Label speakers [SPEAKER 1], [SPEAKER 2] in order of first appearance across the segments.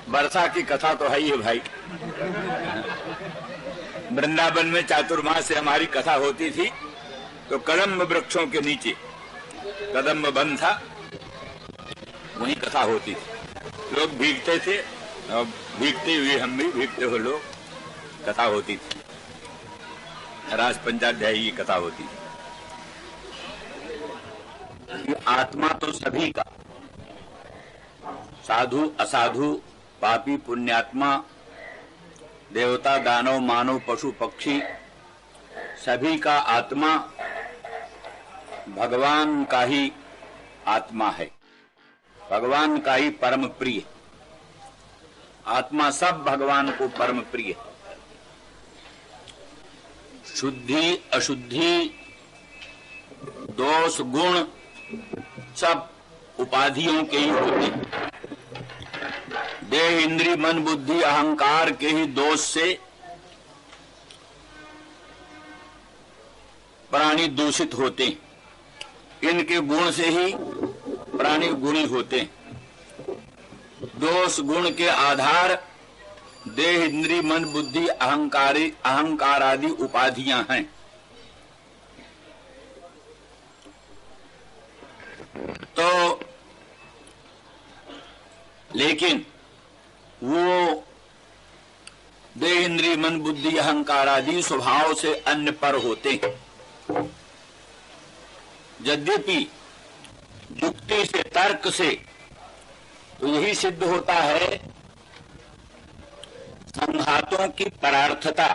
[SPEAKER 1] वर्षा की कथा तो है ही है भाई। वृंदावन में चातुर्मास से हमारी कथा होती थी, तो कदम्ब वृक्षों के नीचे कदम्ब वन था, वहीं कथा होती थी। लोग भीगते थे और भीगते हुए हम भी भीगते हुए लोग कथा होती थी। राज पंचाध्यायी की कथा होती थी। आत्मा तो सभी का, साधु असाधु, पापी पुण्यात्मा, देवता दानव मानव पशु पक्षी, सभी का आत्मा भगवान का ही आत्मा है, भगवान का ही परम प्रिय। आत्मा सब भगवान को परम प्रिय। शुद्धि अशुद्धि, दोष गुण सब उपाधियों के ही होते। देह इंद्रिय मन बुद्धि अहंकार के ही दोष से प्राणी दूषित होते। इनके गुण से ही प्राणी गुणी होते। दोष गुण के आधार देह इंद्रिय मन बुद्धि अहंकार आदि उपाधियां हैं। तो लेकिन वो देह इंद्रिय मन बुद्धि अहंकार आदि स्वभाव से अन्य पर होते हैं। यद्यपि युक्ति से तर्क से तो यही सिद्ध होता है संघातों की परार्थता।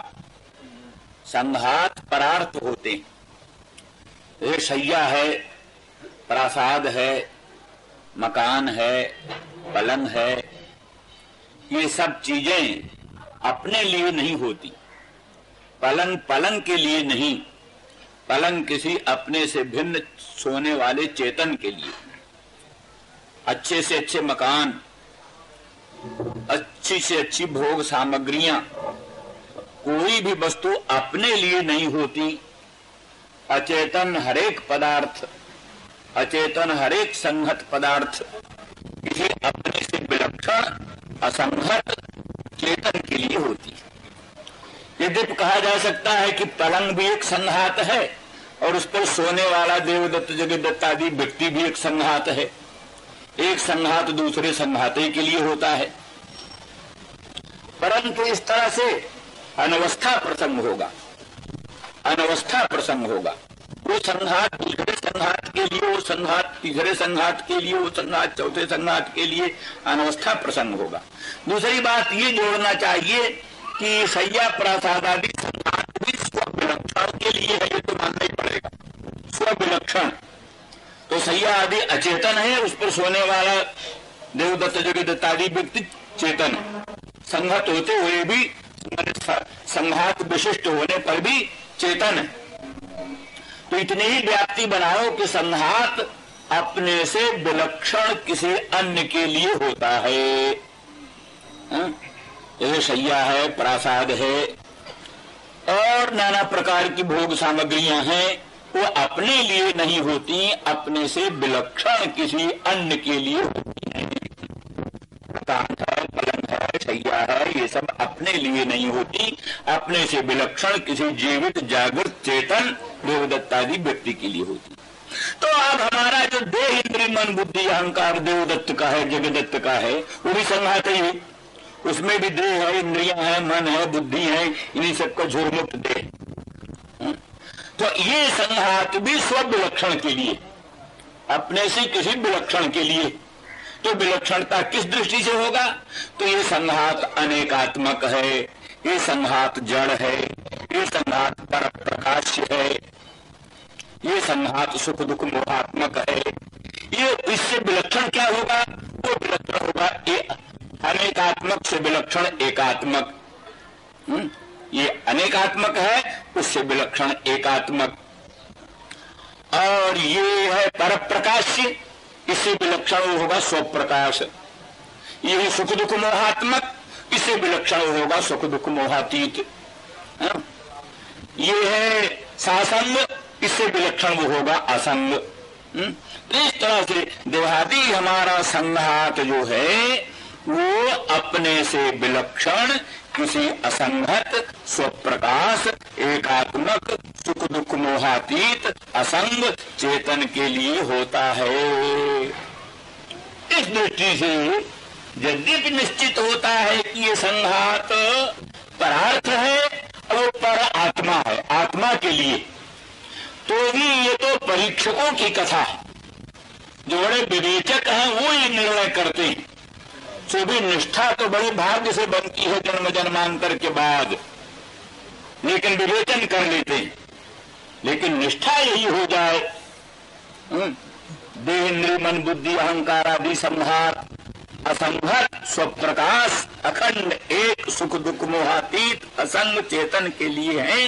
[SPEAKER 1] संघात परार्थ होते हैं। ये शैया है, प्रासाद है, मकान है, पलंग है, ये सब चीजें अपने लिए नहीं होती। पलंग पलंग के लिए नहीं, पलंग किसी अपने से भिन्न सोने वाले चेतन के लिए। अच्छे से अच्छे मकान, अच्छी से अच्छी भोग सामग्रियां, कोई भी वस्तु अपने लिए नहीं होती। अचेतन हरेक पदार्थ, अचेतन हरेक संहत पदार्थ किसी अपने से विलक्षण असंहत चेतन के लिए होती है। यद्यपि कहा जा सकता है कि पलंग भी एक संघात है और उस पर सोने वाला देवदत्त जगदत्त आदि व्यक्ति भी एक संघात है। एक संघात दूसरे संघाते के लिए होता है, परंतु इस तरह से अनवस्था प्रसंग होगा, अनवस्था प्रसंग होगा। वो संघात दूसरे संघात के लिए, वो संघात तीसरे संघात के लिए, वो संघात चौथे संघात के लिए अनवस्था प्रसंग होगा। दूसरी बात ये जोड़ना चाहिए कि शैया प्रासाद आदि संघात भी स्वविलक्षण के लिए है, ये तो मानना ही पड़ेगा। स्वविलक्षण तो शैया आदि अचेतन है, उस पर सोने वाला देवदत्त जगदत्त आदि व्यक्ति चेतन है। संघात होते हुए भी, संघात विशिष्ट होने पर भी चेतन है। तो इतनी ही व्याप्ति बनाओ कि संघात अपने से विलक्षण किसी अन्य के लिए होता है। जैसे शैया है, प्रासाद है और नाना प्रकार की भोग सामग्रियां हैं, वो अपने लिए नहीं होती, अपने से विलक्षण किसी अन्य के लिए होती हैं। मकान है, पलंग है, शैया है, ये सब अपने लिए नहीं होती, अपने से विलक्षण किसी जीवित जागृत चेतन देवदत्त आदि व्यक्ति के लिए होती। तो अब हमारा जो देह इंद्रिय मन बुद्धि अहंकार देवदत्त का है, जगदत्त का है, वो भी संघात ही है। उसमें भी देह है, इंद्रियां है, मन है, बुद्धि है, इन्हीं सबको झुरमुक्त देह। तो ये संघात भी स्वविलक्षण के लिए, अपने से किसी विलक्षण के लिए। तो विलक्षणता किस दृष्टि से होगा? तो ये संघात अनेकात्मक है, ये संघात जड़ है, ये संघात पर प्रकाश है, ये संघात सुख दुख मोहात्मक है। ये इससे विलक्षण क्या होगा? वो विलक्षण होगा अनेकात्मक से विलक्षण एकात्मक। ये अनेकात्मक है, उससे विलक्षण एकात्मक। और ये है पर प्रकाश, इससे विलक्षण होगा स्वप्रकाश। ये है सुख दुख मोहात्मक, इससे विलक्षण होगा सुख दुख मोहातीत। ये है सासंग, इससे विलक्षण वो होगा असंग। इस तरह से देहादि हमारा संघात जो है वो अपने से विलक्षण किसी असंगत स्वप्रकाश एकात्मक सुख दुख मोहातीत असंग चेतन के लिए होता है। इस दृष्टि से यद्यपि निश्चित होता है कि ये संघात परार्थ है और पर आत्मा है, आत्मा के लिए, तो भी ये तो परीक्षकों की कथा है। जो बड़े विवेचक हैं वो ये निर्णय करते हैं। तो भी निष्ठा तो बड़े भाग्य से बनती है जन्म जन्मांतर के बाद, लेकिन विवेचन कर लेते हैं। लेकिन निष्ठा यही हो जाए, देह इंद्रिय मन बुद्धि अहंकार आदि संहार असंगत स्वप्रकाश अखंड एक सुख दुख मोहातीत असंग चेतन के लिए है,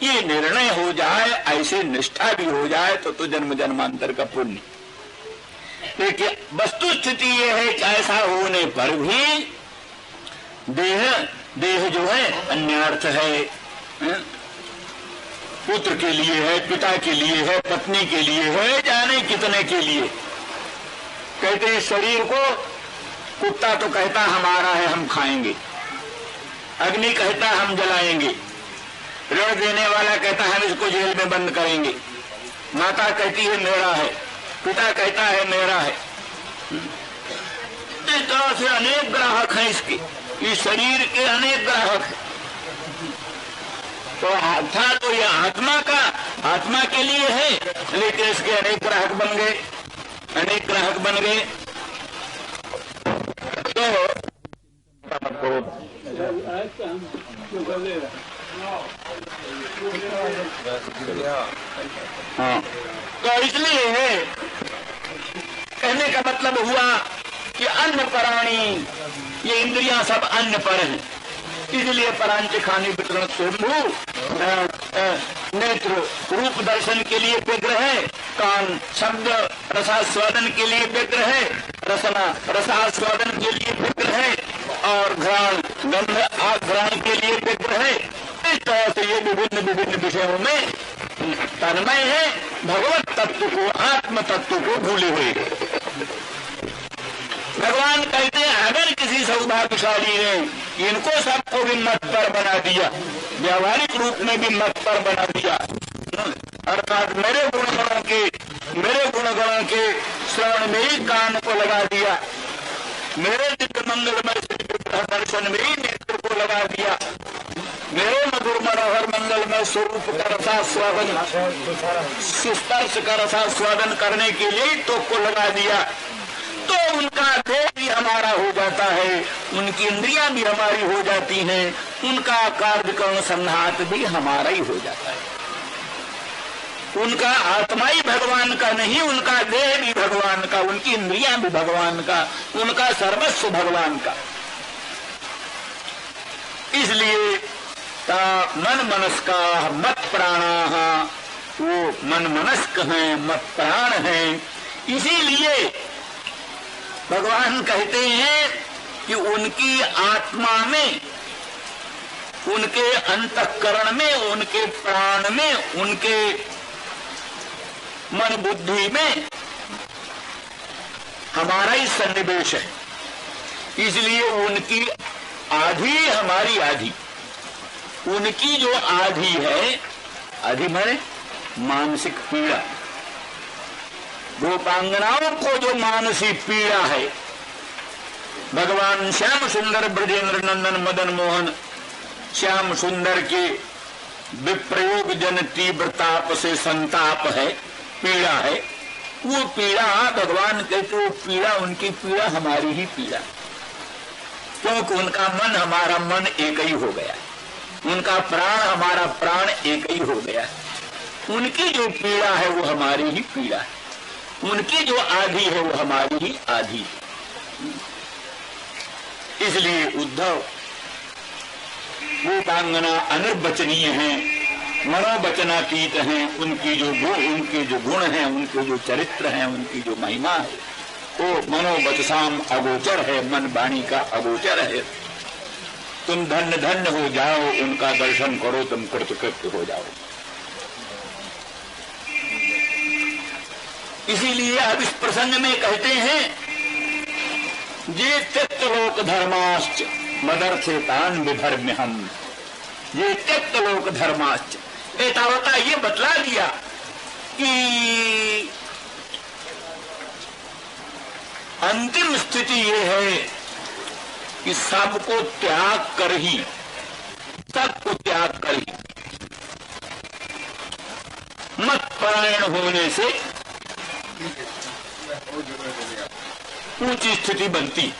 [SPEAKER 1] ये निर्णय हो जाए, ऐसे निष्ठा भी हो जाए तो जन्म जन्मांतर का पुण्य। देखिए वस्तु स्थिति ये है कि ऐसा होने पर भी देह जो है अन्यार्थ है, पुत्र के लिए है, पिता के लिए है, पत्नी के लिए है, जाने कितने के लिए। कहते हैं शरीर को कुत्ता तो कहता हमारा है हम खाएंगे, अग्नि कहता हम जलाएंगे, ऋण देने वाला कहता हम इसको जेल में बंद करेंगे, माता कहती है मेरा है, पिता कहता है मेरा है। इस तरह से अनेक ग्राहक हैं इसके, इस शरीर के अनेक ग्राहक हैं। तो अर्थात तो यह आत्मा के लिए है, लेकिन इसके अनेक ग्राहक बन गए, अनेक ग्राहक बन गए। तो हाँ, तो इसलिए है कहने का मतलब हुआ कि अन्न प्राणी, ये इंद्रियां सब अन्न पर हैं, इसलिए परांच खाने वितरण स्वयं नेत्र रूप दर्शन के लिए व्यग्र है, कान शब्द रसास्वादन के लिए व्यग्र है, रसना रसास्वादन के लिए व्यग्र है, और घ्राण गंध आघ्राण के लिए व्यग्र है। इस तरह से ये विभिन्न विषयों में तन्मय है, भगवत तत्व को आत्म तत्व को भूले हुए। भगवान कहते हैं अगर किसी सौभाग्यशाली ने इनको सबको भी मत पर बना दिया, व्यावहारिक रूप में भी मत पर बना दिया, अर्थात मेरे गुणगणों के श्रवण में ही कान को लगा दिया, मेरे दिव्य मंगलमय दर्शन में ही नेत्र को लगा दिया, मेरे मधुर मनोहर मंगलमय स्वरूप का रसास्वादन स्पर्श का रसास्वादन करने के लिए तो को लगा दिया, तो उनका देह भी हमारा हो जाता है, उनकी इंद्रियां भी हमारी हो जाती हैं, उनका कार्यक्रम संघात भी हमारा ही हो जाता है। उनका आत्मा ही भगवान का नहीं, उनका देह भी भगवान का, उनकी इंद्रियां भी भगवान का, उनका सर्वस्व भगवान का। इसलिए मन मनस्का मत प्राणा, वो मन मनस्क हैं, मत प्राण हैं। इसीलिए भगवान कहते हैं कि उनकी आत्मा में, उनके अंतःकरण में, उनके प्राण में, उनके मन बुद्धि में हमारा ही सन्निवेश है। इसलिए उनकी आधी हमारी आधी, उनकी जो आधी है, आधी माने मानसिक पीड़ा, गोपांगनाओं को जो मानसिक पीड़ा है, भगवान श्याम सुंदर ब्रजेंद्र नंदन मदन मोहन श्याम सुंदर के विप्रयोग जन तीव्र ताप से संताप है, पीड़ा है, वो पीड़ा भगवान कहते वो पीड़ा, उनकी पीड़ा हमारी ही पीड़ा, क्योंकि उनका मन हमारा मन एक ही हो गया, उनका प्राण हमारा प्राण एक ही हो गया। उनकी जो पीड़ा है वो हमारी ही पीड़ा है, उनकी जो आधी है वो हमारी ही आधी है। इसलिए उद्धव गोपांगना अनिर्वचनीय हैं, मनोवचनातीत हैं, उनके जो गुण हैं, उनके जो चरित्र हैं, उनकी जो महिमा है, वो मनोवचसाम अगोचर है, मन वाणी का अगोचर है। तुम धन्य धन्य हो जाओ, उनका दर्शन करो, तुम कृतकृत्य हो जाओ। इसीलिए अब इस प्रसंग में कहते हैं ये त्यक्त लोक धर्माश्च मदर्थे तान विधर्म्य हम, ये त्यक्त लोक धर्माश्च, एतावता ये बतला दिया कि अंतिम स्थिति ये है कि सबको त्याग कर ही, सबको त्याग कर ही मत परायण होने से ऊंची स्थिति बनती,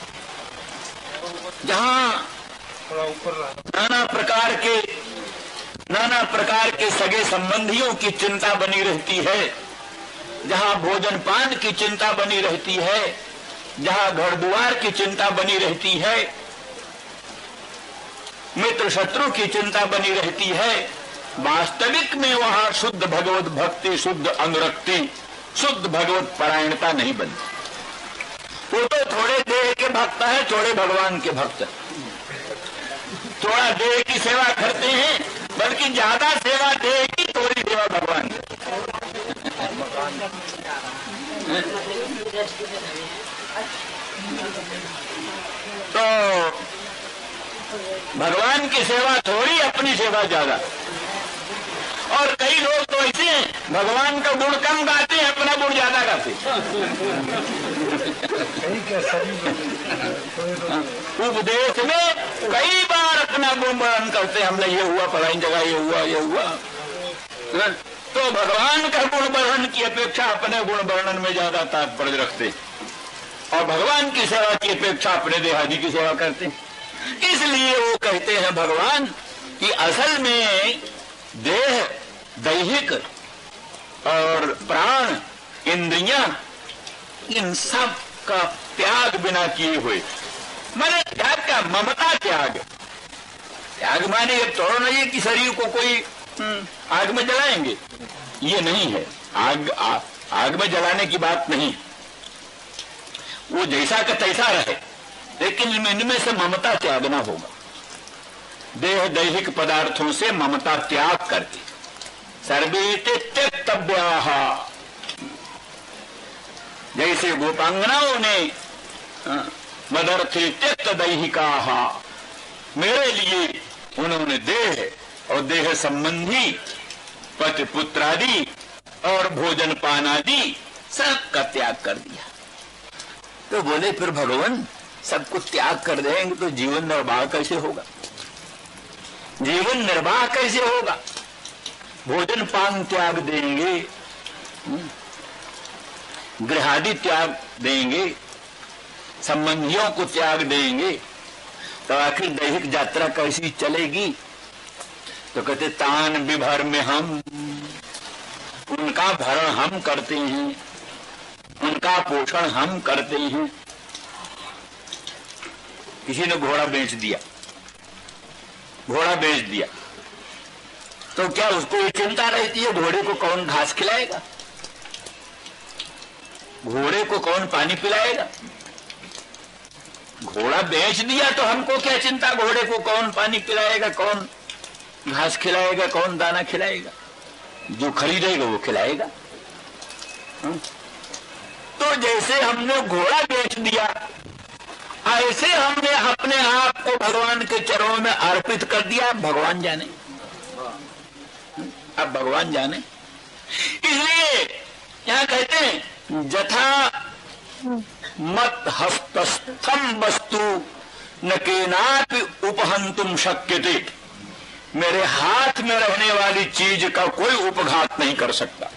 [SPEAKER 1] जहां नाना प्रकार के सगे संबंधियों की चिंता बनी रहती है, जहां भोजन पान की चिंता बनी रहती है, जहां घर द्वार की चिंता बनी रहती है, मित्र शत्रु की चिंता बनी रहती है, वास्तविक में वहां शुद्ध भगवत भक्ति, शुद्ध अनुरक्ति, शुद्ध भगवत परायणता नहीं बनती। वो तो थोड़े देह के भक्त है, थोड़े भगवान के भक्त है, थोड़ा देह की सेवा करते हैं, बल्कि ज्यादा सेवा देह की, थोड़ी सेवा भगवान की। तो भगवान की सेवा थोड़ी, अपनी सेवा ज्यादा। और कई लोग तो ऐसे हैं, भगवान का गुण कम गाते हैं, अपना गुण ज्यादा गाते हैं। उपदेश में कई बार अपना गुण वर्णन करते हैं, हमने ये हुआ, फलानी जगह ये हुआ, ये हुआ। तो भगवान का गुण वर्णन की अपेक्षा अपने गुण वर्णन में ज्यादा तात्पर्य रखते, और भगवान की सेवा की अपेक्षा अपने देहादि की सेवा करते। इसलिए वो कहते हैं भगवान कि असल में देह, दैहिक और प्राण, इंद्रियां, इन सब का त्याग बिना किए हुए, माने त्याग का ममता त्याग। त्याग माने ये थोड़ा नहीं है कि शरीर को कोई आग में जलाएंगे, ये नहीं है। आग में जलाने की बात नहीं, वो जैसा का तैसा रहे, लेकिन इनमें से ममता त्यागना होगा। देह दैहिक पदार्थों से ममता त्याग करके सर्वे त्यक्तव्याः, जैसे गोपांगनाओं ने मदर्थे त्यक्त दैहिकाः, मेरे लिए उन्होंने देह और देह संबंधी पति पुत्र आदि और भोजन पान आदि सब का त्याग कर दिया। तो बोले फिर भगवान सबको त्याग कर देंगे तो जीवन निर्वाह कैसे होगा? जीवन निर्वाह कैसे होगा? भोजन पान त्याग देंगे, गृहादि त्याग देंगे, संबंधियों को त्याग देंगे, तो आखिर दैहिक यात्रा कैसी चलेगी? तो कहते तान विभर में हम, उनका भरण हम करते हैं, उनका पोषण हम करते हैं। किसी ने घोड़ा बेच दिया, घोड़ा बेच दिया, तो क्या उसको ये चिंता रहती है घोड़े को कौन घास खिलाएगा, घोड़े को कौन पानी पिलाएगा? घोड़ा बेच दिया तो हमको क्या चिंता, घोड़े को कौन पानी पिलाएगा, कौन घास खिलाएगा, कौन दाना खिलाएगा? जो खरीदेगा वो खिलाएगा। तो जैसे हमने घोड़ा बेच दिया, ऐसे हमने अपने आप को भगवान के चरणों में अर्पित कर दिया। भगवान जाने, अब भगवान जाने। इसलिए यहां कहते हैं जथा मत हस्तस्थम वस्तु न केनापि उपहंतुम शक्यते, मेरे हाथ में रहने वाली चीज का कोई उपघात नहीं कर सकता।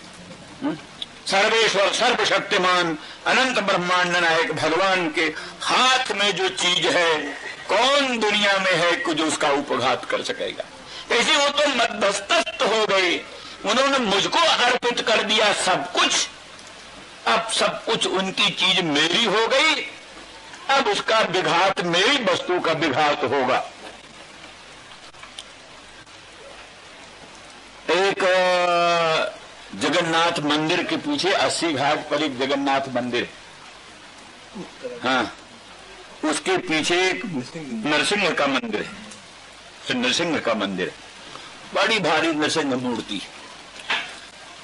[SPEAKER 1] सर्वेश्वर सर्वशक्तिमान अनंत ब्रह्मांड नायक भगवान के हाथ में जो चीज है, कौन दुनिया में है कि जो उसका उपघात कर सकेगा? ऐसे वो तो मध्यस्थस्थ हो गए, उन्होंने मुझको अर्पित कर दिया सब कुछ। अब सब कुछ उनकी चीज मेरी हो गई, अब उसका विघात, मेरी वस्तु का विघात होगा। एक जगन्नाथ मंदिर के पीछे 80 घाट पर एक जगन्नाथ मंदिर, हाँ, उसके पीछे एक नरसिंह का मंदिर है, नरसिंह का मंदिर है, बड़ी भारी नरसिंह मूर्ति है,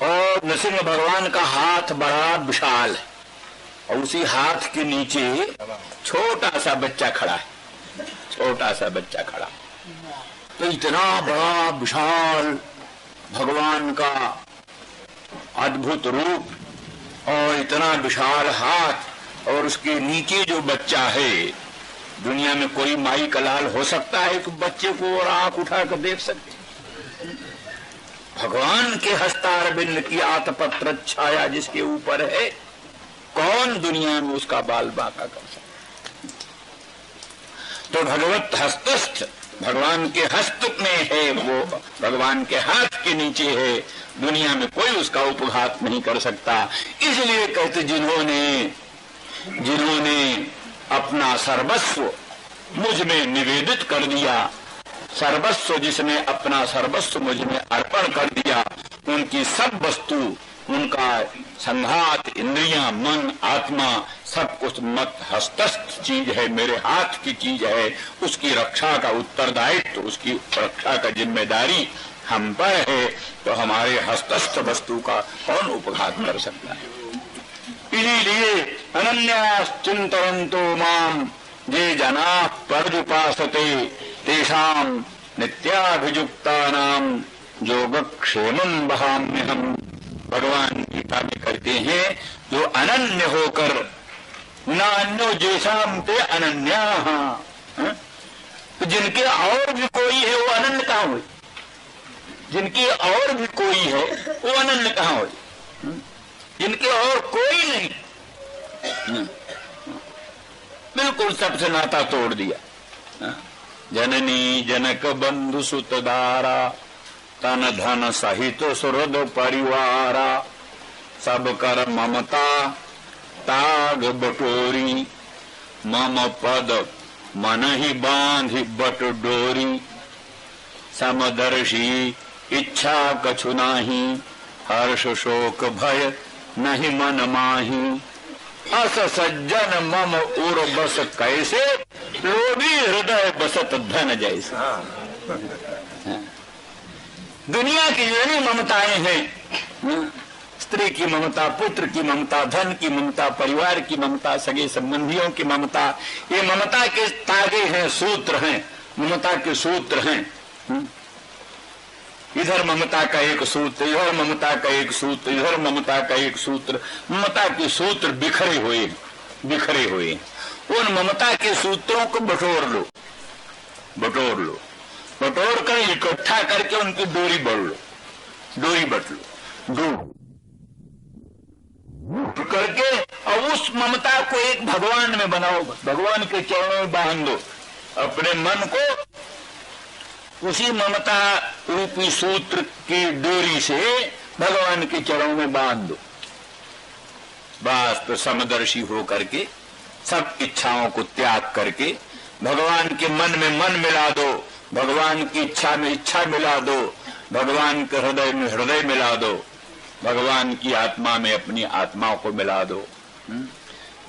[SPEAKER 1] और नरसिंह भगवान का हाथ बड़ा विशाल है, और उसी हाथ के नीचे छोटा सा बच्चा खड़ा है, छोटा सा बच्चा खड़ा। तो इतना बड़ा विशाल भगवान का अद्भुत रूप और इतना विशाल हाथ और उसके नीचे जो बच्चा है, दुनिया में कोई माई का लाल हो सकता है कि बच्चे को और आंख उठाकर देख सकते? भगवान के हस्तारविंद की आतपत्र छाया जिसके ऊपर है, कौन दुनिया में उसका बाल बांका कर सकता? तो भगवत हस्तस्थ भगवान के हस्त में है, वो भगवान के हाथ के नीचे है, दुनिया में कोई उसका उपघात नहीं कर सकता। इसलिए कहते जिन्होंने अपना सर्वस्व मुझ में निवेदित कर दिया, सर्वस्व जिसने अपना सर्वस्व मुझ में अर्पण कर दिया, उनकी सब वस्तु, उनका संघात, इंद्रियां, मन, आत्मा, सब कुछ मत हस्तस्थ चीज है, मेरे हाथ की चीज है। उसकी रक्षा का उत्तरदायित्व, उसकी रक्षा का जिम्मेदारी हम पर है। तो हमारे हस्तस्थ वस्तु का कौन उपघात कर सकता है? इसीलिए अनन्याश्चिन्तयन्तो माम ये जना पर्युपासते तेषां नित्याभियुक्तानां योगक्षेमं वहाम्यहम्। भगवान गीता में कहते हैं जो अनन्य होकर नान्यो जैसाम ते अनन्या, तो जिनके और भी कोई है वो अनन्य कहाँ हुई? जिनकी और भी कोई है वो अनन्य कहाँ हुई? जिनके और कोई नहीं, बिल्कुल सबसे नाता तोड़ दिया। जननी जनक बंधु सुतदारा तन धन सहित सुहृद परिवारा, सब कर ममता ताग बटोरी, मम पद मन ही बांधि बट डोरी, समदर्शी इच्छा कछु नाही, हर्ष शोक भय नहीं मन माही, अस सज्जन मम उर बस कैसे, लोभी हृदय बसत धन जैसा। दुनिया की जितनी ममताएं हैं, स्त्री की ममता, पुत्र की ममता, धन की ममता, परिवार की ममता, सगे संबंधियों की ममता, ये ममता के तागे हैं, सूत्र हैं, ममता के सूत्र हैं। इधर ममता का एक सूत्र, इधर ममता का एक सूत्र, इधर ममता का एक सूत्र, ममता के सूत्र बिखरे हुए, बिखरे हुए। उन ममता के सूत्रों को बटोर लो, बटोर लो, बटोर कर इकट्ठा करके उनकी डोरी बढ़ लो, डोरी बट लो, डूब करके और उस ममता को एक भगवान में बनाओ, भगवान के चरणों में बांध दो अपने मन को। उसी ममता रूपी सूत्र की डोरी से भगवान के चरणों में बांध दो। बस तो समदर्शी हो करके सब इच्छाओं को त्याग करके भगवान के मन में मन मिला दो, भगवान की इच्छा में इच्छा मिला दो, भगवान के हृदय में हृदय मिला दो, भगवान की आत्मा में अपनी आत्मा को मिला दो।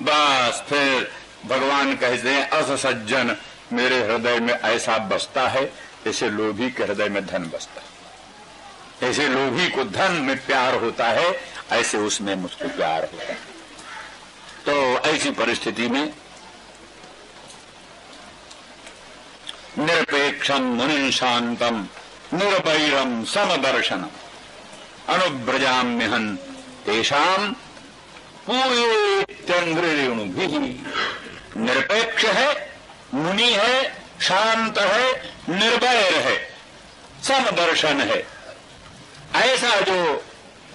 [SPEAKER 1] बस फिर भगवान कहते हैं अस सज्जन मेरे हृदय में ऐसा बसता है जैसे लोभी के हृदय में धन बसता है। ऐसे लोभी को धन में प्यार होता है, ऐसे उसमें मुझको प्यार होता है। तो ऐसी परिस्थिति में निरपेक्षम मुनि शांतम निर्वैरम समदर्शनम अनुव्रजाम्यहं तेषाम पूर्णेत्यंग्रेणुभिः। निरपेक्ष है, मुनि है, शांत है, निर्वैर है, समदर्शन है। ऐसा जो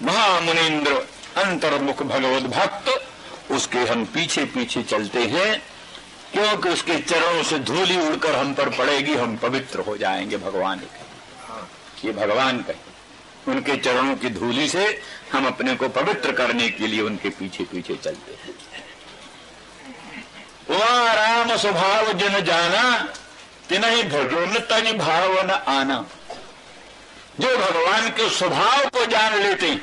[SPEAKER 1] महामुनीन्द्र अंतर्मुख भगवत भक्त, उसके हम पीछे पीछे चलते हैं, क्योंकि उसके चरणों से धूली उड़कर हम पर पड़ेगी, हम पवित्र हो जाएंगे। भगवान के ये भगवान का, उनके चरणों की धूली से हम अपने को पवित्र करने के लिए उनके पीछे पीछे चलते हैं। वह राम स्वभाव जन जाना तिन्हि भजो न तनि भाव न आना। जो भगवान के स्वभाव को जान लेते हैं,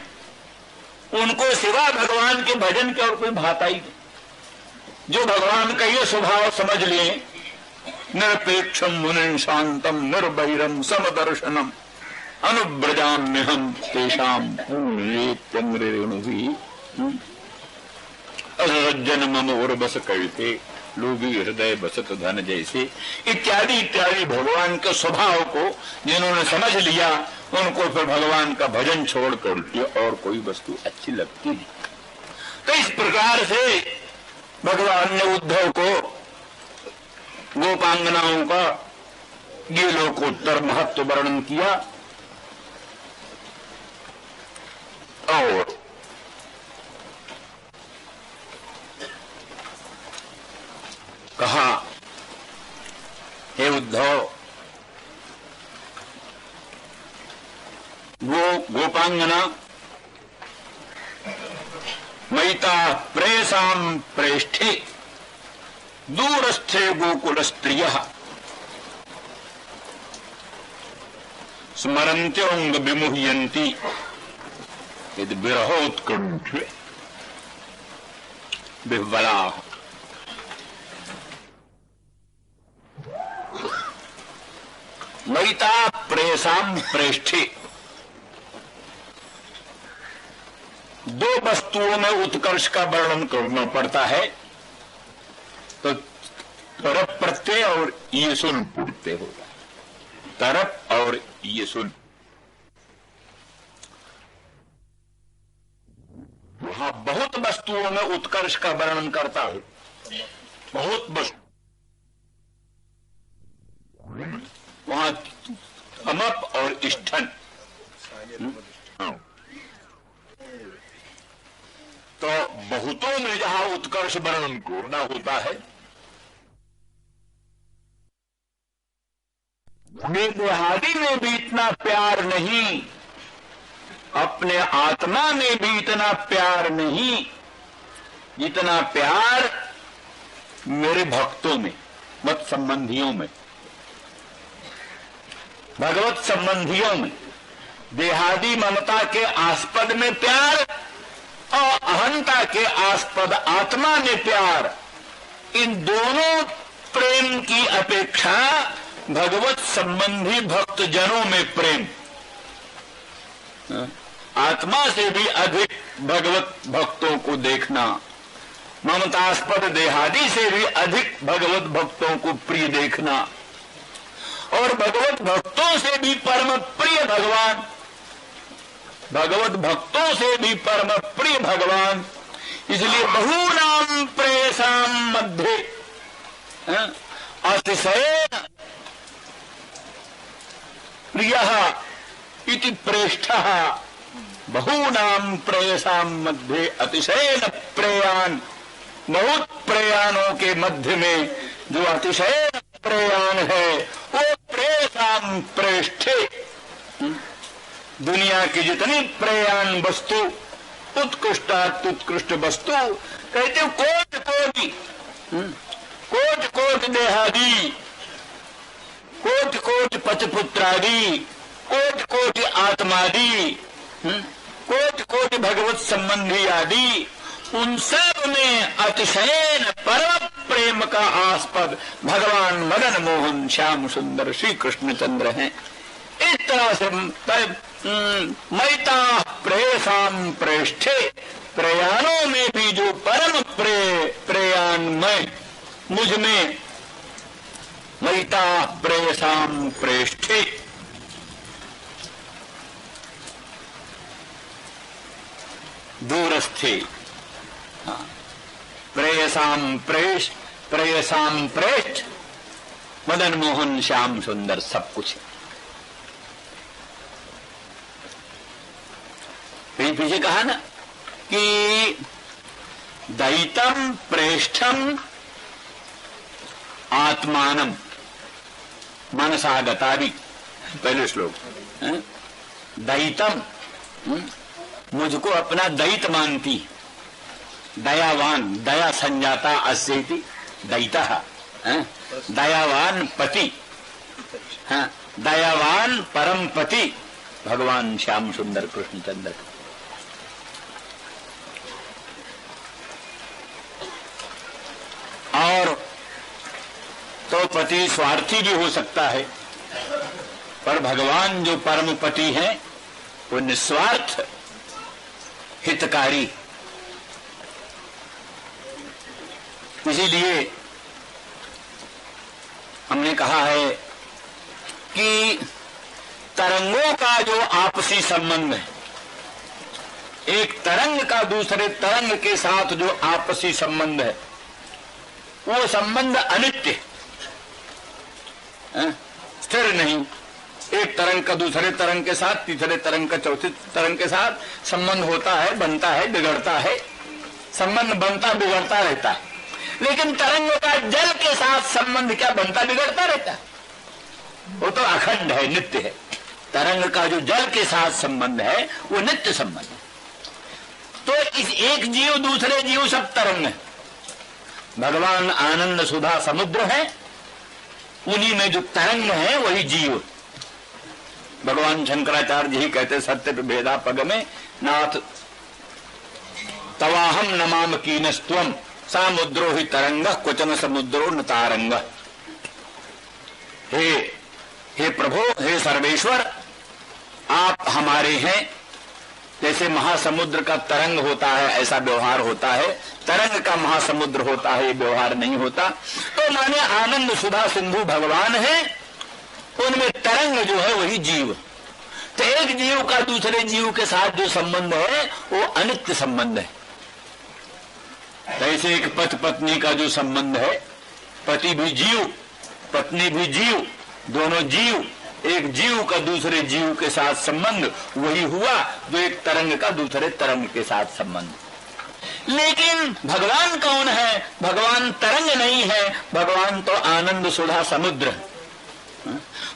[SPEAKER 1] उनको सिवा भगवान के भजन के और कोई भाता ही नहीं। जो भगवान का ये स्वभाव समझ लिए, निरपेक्षम मुनि शांतम निर्वैरम समदर्शनम अनुव्रजाम्यहं तेषां पूर्णेत्यंग्रेणुभिः। असज्जन मम और बस कहते, लोभी हृदय बसत धन जैसे, इत्यादि इत्यादि भगवान के स्वभाव को जिन्होंने समझ लिया, उनको फिर भगवान का भजन छोड़कर और कोई वस्तु अच्छी लगती नहीं। तो इस प्रकार से भगवान ने उद्धव को गोपांगनाओं का ये लोकोत्तर महत्व वर्णन किया और कहा, हे उद्धव, वो गोपांगना मयिता प्रेयसाम प्रेष्ठे दूरस्थे गोकुल स्त्रियः स्मरन्त्योंग विमुह्यन्ति यदि विरहोत्कंठे विह्वलाः। मयिता प्रेयसाम प्रेष्ठे, दो वस्तुओं में उत्कर्ष का वर्णन करना पड़ता है तो तरप प्रत्यय और ये सुन पूर्ते होगा। तरप और ये सुन, वहां बहुत वस्तुओं में उत्कर्ष का वर्णन करता है, बहुत वस्तु, वहां अमप और इष्ठन। तो बहुतों में जहां उत्कर्ष वर्णन करना होता है, देहादि में भी इतना प्यार नहीं, अपने आत्मा में भी इतना प्यार नहीं जितना प्यार मेरे भक्तों में, मत संबंधियों में, भगवत संबंधियों में। देहादि ममता के आस्पद में प्यार और अहंता के आस्पद आत्मा में प्यार, इन दोनों प्रेम की अपेक्षा भगवत संबंधी भक्त जनों में प्रेम, आत्मा से भी अधिक भगवत भक्तों को देखना, ममतास्पद देहादि से भी अधिक भगवत भक्तों को प्रिय देखना, और भगवत भक्तों से भी परम प्रिय भगवान, भगवत भक्तों से भी परम प्रिय भगवान। इसलिए बहूनाम प्रेयसाम मध्ये अतिशयेन प्रियः इति प्रेष्ठः, बहूनाम प्रेयसाम मध्ये अतिशयेन प्रेयान, बहुत प्रयाणों के मध्य में जो अतिशयेन प्रयाण है वो प्रेयसाम प्रेष्ठे। दुनिया की जितनी प्रयाण वस्तु, उत्कृष्ट वस्तु, कहते हो कोटि कोटि, कोटि कोटि देहादि, कोटि कोटि पचपुत्रादि, कोटि कोटि आत्मादि, कोटि कोटि भगवत संबंधी आदि, उन सब में अतिशयन परम प्रेम का आस्पद भगवान मदन मोहन श्याम सुंदर श्री कृष्णचंद्र हैं। इस तरह से मयिता प्रेयसाम प्रेष्ठे, प्रयाणों में भी जो परम प्रयाणमय मुझ में, मयिता प्रेयसाम प्रेष्ठे, दूरस्थे, प्रेयसाम प्रेष्ठ, मदन मोहन श्याम सुंदर सब कुछ है। पीछे कहा ना कि दैतम प्रेष्ठम आत्मानम मनसागतादि, पहले श्लोक, दैतम, मुझको अपना दैत मानती, दयावान, दया संजाता अस्येति दैतः, दयावान पति, दयावान परम पति भगवान श्याम सुंदर कृष्णचंद्र। और तो पति स्वार्थी भी हो सकता है, पर भगवान जो परम पति हैं वो निस्वार्थ हितकारी, इसीलिए हमने कहा है कि तरंगों का जो आपसी संबंध है, एक तरंग का दूसरे तरंग के साथ जो आपसी संबंध है, वो संबंध अनित्य है, स्थिर नहीं। एक तरंग का दूसरे तरंग के साथ, तीसरे तरंग का चौथे तरंग के साथ संबंध होता है, बनता है, बिगड़ता है, संबंध बनता बिगड़ता रहता है। लेकिन तरंग का जल के साथ संबंध क्या बनता बिगड़ता रहता है? वो तो अखंड है, नित्य है। तरंग का जो जल के साथ संबंध है वो नित्य संबंध है। तो इस एक जीव दूसरे जीव सब तरंग है। भगवान आनंद सुधा समुद्र है, उन्हीं में जो तरंग है वही जीव। भगवान शंकराचार्य जी कहते सत्य भेदा पग में नाथ तवाहम नमाम कीनस्त्वम सामुद्रो ही तरंग क्वचन समुद्रो न तारंग। हे प्रभु, हे सर्वेश्वर, आप हमारे हैं। जैसे महासमुद्र का तरंग होता है ऐसा व्यवहार होता है, तरंग का महासमुद्र होता है ये व्यवहार नहीं होता। तो माने आनंद सुधा सिंधु भगवान है, उनमें तरंग जो है वही जीव। तो एक जीव का दूसरे जीव के साथ जो संबंध है वो अनित्य संबंध है। ऐसे एक पति पत्नी का जो संबंध है, पति भी जीव पत्नी भी जीव, दोनों जीव, एक जीव का दूसरे जीव के साथ संबंध वही हुआ जो एक तरंग का दूसरे तरंग के साथ संबंध। लेकिन भगवान कौन है? भगवान तरंग नहीं है, भगवान तो आनंद सुधा समुद्र है।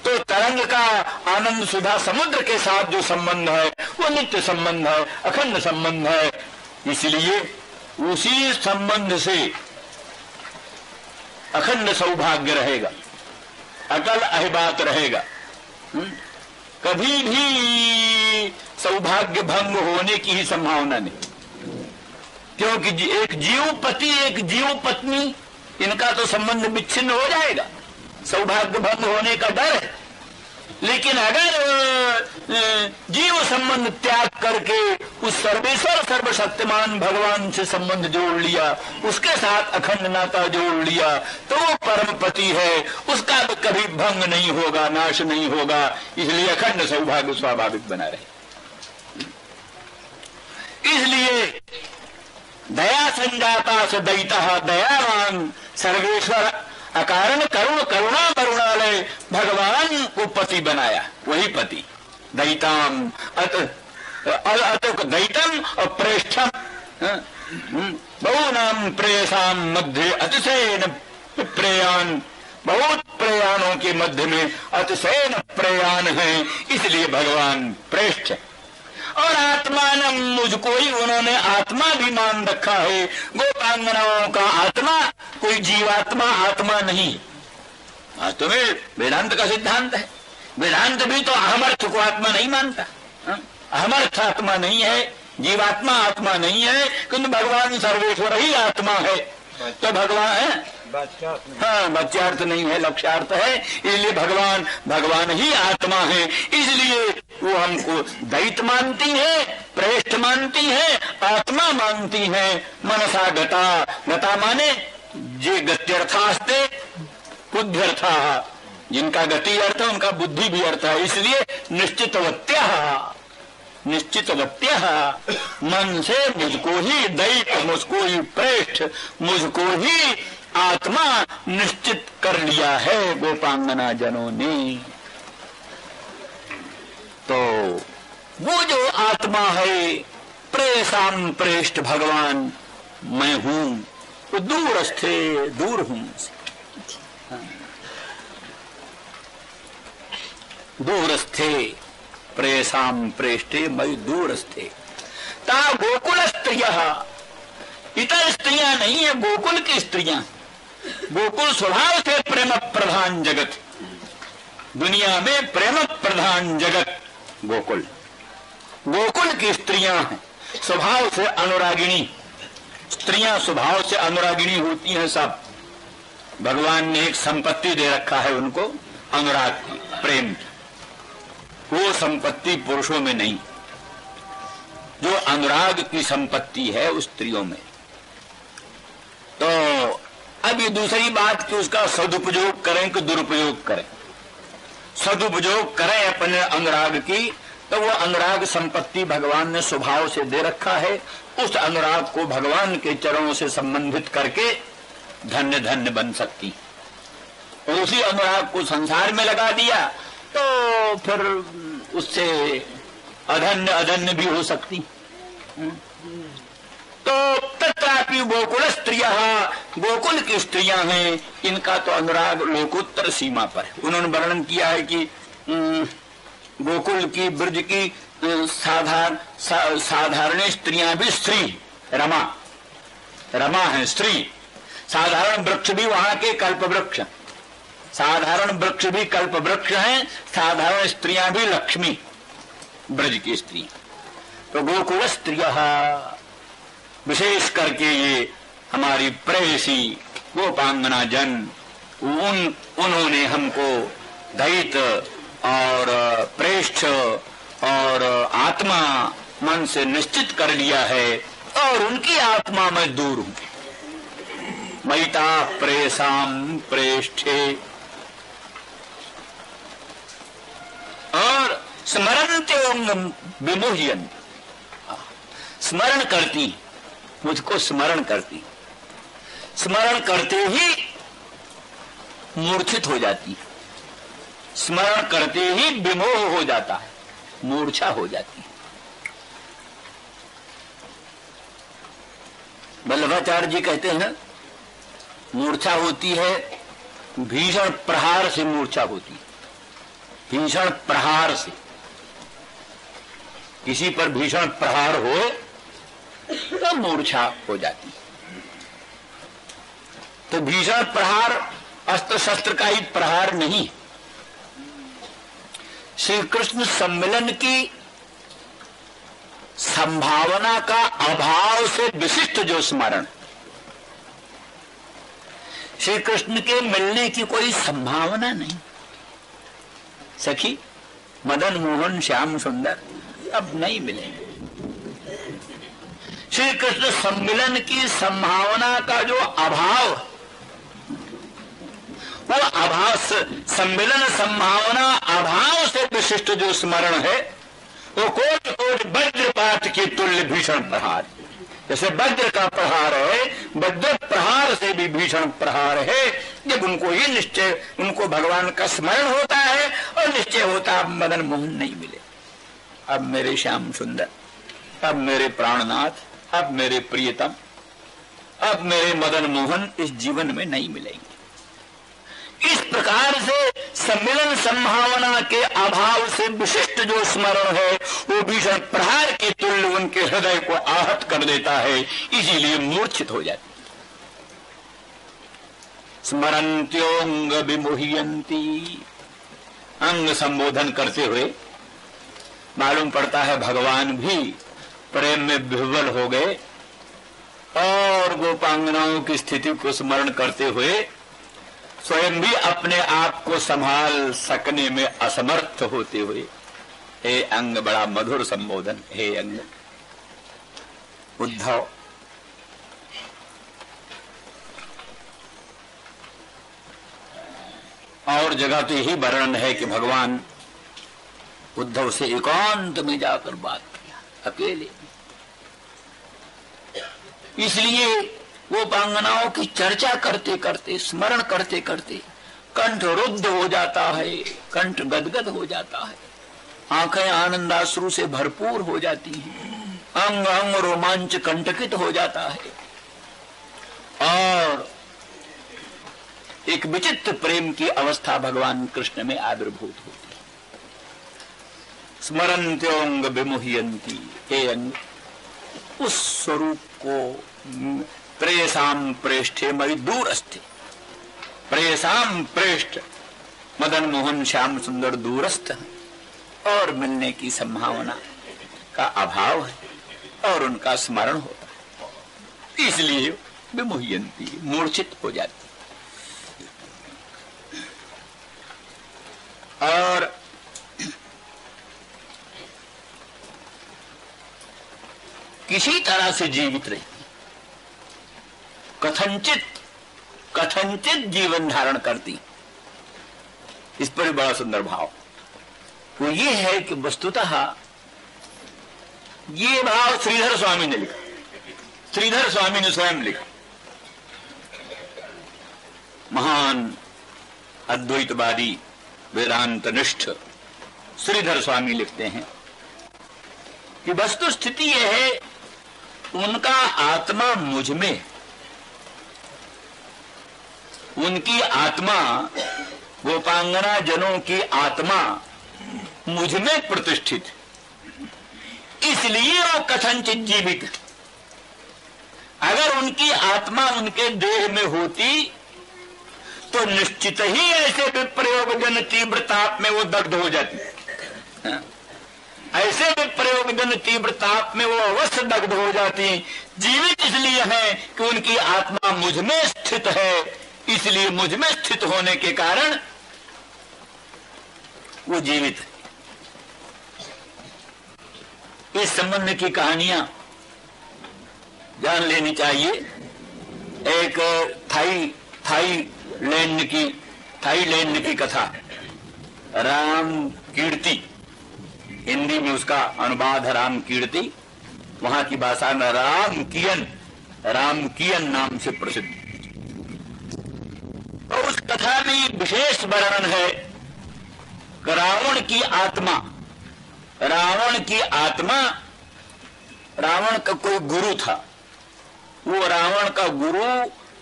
[SPEAKER 1] तो तरंग का आनंद सुधा समुद्र के साथ जो संबंध है वो नित्य संबंध है, अखंड संबंध है। इसलिए उसी संबंध से अखंड सौभाग्य रहेगा, अटल अहिबात रहेगा। कभी भी सौभाग्य भंग होने की ही संभावना नहीं, क्योंकि एक जीव पति एक जीव पत्नी इनका तो संबंध विच्छिन्न हो जाएगा, सौभाग्य भंग होने का डर है। लेकिन अगर जीव संबंध त्याग करके उस सर्वेश्वर सर्वशक्तिमान भगवान से संबंध जोड़ लिया, उसके साथ अखंड नाता जोड़ लिया, तो वो परम पति है, उसका तो कभी भंग नहीं होगा, नाश नहीं होगा। इसलिए अखंड सौभाग्य स्वाभाविक बना रहे। इसलिए दया संजाता से दैता दयावान सर्वेश्वर अकारण करुण करुणा करुणालय भगवान को पति बनाया, वही पति। दैताम दैतम और प्रेष्ठम बहुनाम प्रेयसाम मध्य अतिशयन प्रेयान, बहुत प्रयाणों के मध्य में अतिशयन प्रयाण है, इसलिए भगवान प्रेष्ठ है। और आत्मानम, मुझको ही उन्होंने आत्मा भी मान रखा है। गोपांगनाओं का आत्मा कोई जीवात्मा आत्मा नहीं। तुम्हें वेदांत का सिद्धांत है, वेदांत भी तो अहमर्थ को आत्मा नहीं मानता। अहमर्थ आत्मा नहीं है, जीवात्मा आत्मा नहीं है, किंतु भगवान सर्वेश्वर ही आत्मा है। तो भगवान है, हाँ, वाच्यार्थ नहीं है, लक्ष्यार्थ है। इसलिए भगवान ही आत्मा है। इसलिए वो हमको दैत मानती है, प्रेष्ठ मानती है, आत्मा मानती है। मनसा गता, गता माने जे गत्यर्थास्ते बुद्ध्यर्था, जिनका गति अर्थ है उनका बुद्धि भी अर्थ है। इसलिए निश्चितवत्या मन से मुझको ही दैत, मुझको ही प्रेष्ठ, मुझको ही आत्मा निश्चित कर लिया है गोपांगना जनों ने। तो वो जो आत्मा है प्रेषाम प्रेष्ठ भगवान मैं हूं, वो दूरस्थे दूर हूं, दूरस्थे प्रेषाम प्रेष्ठे मैं दूरस्थे। ता गोकुल स्त्रियः, इतर स्त्रियां नहीं है, गोकुल की स्त्रियां। गोकुल स्वभाव से प्रेम प्रधान जगत, दुनिया में प्रेम प्रधान जगत गोकुल। गोकुल की स्त्रियां हैं, स्वभाव से अनुरागिणी। स्त्रियां स्वभाव से अनुरागिणी होती हैं सब। भगवान ने एक संपत्ति दे रखा है उनको, अनुराग की, प्रेम। वो संपत्ति पुरुषों में नहीं, जो अनुराग की संपत्ति है उस स्त्रियों में। तो अब ये दूसरी बात कि उसका सदुपयोग करें कि दुरुपयोग करें। सदुपयोग करें अपने अनुराग की, तो वो अनुराग संपत्ति भगवान ने स्वभाव से दे रखा है। उस अनुराग को भगवान के चरणों से संबंधित करके धन्य धन्य बन सकती, और उसी अनुराग को संसार में लगा दिया तो फिर उससे अधन्य अधन्य भी हो सकती। तो तत्रापि गोकुल स्त्रियः, गोकुल की स्त्रियां हैं, इनका तो अनुराग लोकोत्तर सीमा पर है। उन्होंने वर्णन किया है कि गोकुल की ब्रज की साधारण स्त्रियां भी स्त्री, रमा है स्त्री। साधारण वृक्ष भी वहां के कल्प वृक्ष, साधारण वृक्ष भी कल्प वृक्ष हैं, साधारण स्त्रियां भी लक्ष्मी, ब्रज की स्त्री। तो गोकुल स्त्रियः, विशेष करके ये हमारी प्रेयसी गोपांगना जन, उन्होंने हमको दैत और प्रेष्ठ और आत्मा मन से निश्चित कर लिया है, और उनकी आत्मा में दूर हूं। मैता प्रेसाम प्रेष्ठे, और स्मरन्त्योंग विमुह्यन्, स्मरण करती, मुझको स्मरण करती, स्मरण करते ही मूर्छित हो जाती, स्मरण करते ही विमोह हो जाता है, मूर्छा हो जाती है। वल्लभाचार्य जी कहते हैं मूर्छा होती है, भीषण प्रहार से मूर्छा होती है। भीषण प्रहार से, किसी पर भीषण प्रहार हो तो मूर्छा हो जाती है। तो भीषण प्रहार अस्त्र शस्त्र का ही प्रहार नहीं, श्री कृष्ण सम्मिलन की संभावना का अभाव से विशिष्ट जो स्मरण, श्री कृष्ण के मिलने की कोई संभावना नहीं। सखी मदन मोहन श्याम सुंदर अब नहीं मिलेंगे। श्री कृष्ण सम्मिलन की संभावना का जो अभाव, वो अभाव, सम्मिलन संभावना अभाव से विशिष्ट जो स्मरण है, वो कोट कोट वज्रपात की तुल्य भीषण प्रहार। जैसे वज्र का प्रहार है, वज्र प्रहार से भी भीषण प्रहार है। जब उनको ये निश्चय, उनको भगवान का स्मरण होता है और निश्चय होता अब मदन मोहन नहीं मिले, अब मेरे श्याम सुंदर, अब मेरे प्राणनाथ, अब मेरे प्रियतम, अब मेरे मदन मोहन इस जीवन में नहीं मिलेंगे। इस प्रकार से सम्मिलन संभावना के अभाव से विशिष्ट जो स्मरण है, वो भीषण प्रहार के तुल्य उनके हृदय को आहत कर देता है, इसीलिए मूर्छित हो जाती। स्मरन्त्योंग विमुह्यन्ति, अंग संबोधन करते हुए मालूम पड़ता है भगवान भी प्रेम में विह्वल हो गए, और गोपांगनाओं की स्थिति को स्मरण करते हुए स्वयं भी अपने आप को संभाल सकने में असमर्थ होते हुए, हे अंग, बड़ा मधुर संबोधन, हे अंग। उद्धव और जगह तो यही वर्णन है कि भगवान उद्धव से एकांत में जाकर बात किया, अकेले। इसलिए गोपांगनाओं की चर्चा करते करते, स्मरण करते करते कंठ रुद्ध हो जाता है, कंठ गदगद हो जाता है, आंखें आनंदाश्रु से भरपूर हो जाती हैं, अंग अंग रोमांच कंटकित हो जाता है, और एक विचित्र प्रेम की अवस्था भगवान कृष्ण में आविर्भूत होती है। स्मरन्त्योंग विमुह्यन्ति, हे अंग, उस स्वरूप को प्रेयसाम प्रेष्ठे मई दूरस्थे, प्रेयसाम प्रेष्ठ मदन मोहन श्याम सुंदर दूरस्थ है, और मिलने की संभावना का अभाव है, और उनका स्मरण होता है, इसलिए विमुह्यन्ति, मूर्छित हो जाती। और किसी तरह से जीवित रहती, कथनचित जीवन धारण करती। इस पर बड़ा सुंदर भाव वो ये है कि वस्तुतः ये भाव श्रीधर स्वामी ने लिखा, श्रीधर स्वामी ने स्वयं लिखा। महान अद्वैतवादी वेदांत निष्ठ श्रीधर स्वामी लिखते हैं कि वस्तु स्थिति यह है, उनका आत्मा मुझ में, उनकी आत्मा, गोपांगना जनों की आत्मा मुझ में प्रतिष्ठित, इसलिए वो कथनचित जीवित। अगर उनकी आत्मा उनके देह में होती तो निश्चित ही ऐसे विप्रयोग जन तीव्र ताप में वो दग्ध हो जाती। ऐसे विप्रयोग जन तीव्र ताप में वो अवश्य दग्ध हो जाती। जीवित इसलिए है कि उनकी आत्मा मुझ में स्थित है, इसलिए मुझ में स्थित होने के कारण वो जीवित है। इस संबंध की कहानियां जान लेनी चाहिए। एक थाईलैंड की कथा, राम कीर्ति, हिंदी में उसका अनुवाद है राम कीर्ति, वहां की भाषा में राम कियन नाम से प्रसिद्ध। तो उस कथा में विशेष वर्णन है कि रावण का कोई गुरु था। वो रावण का गुरु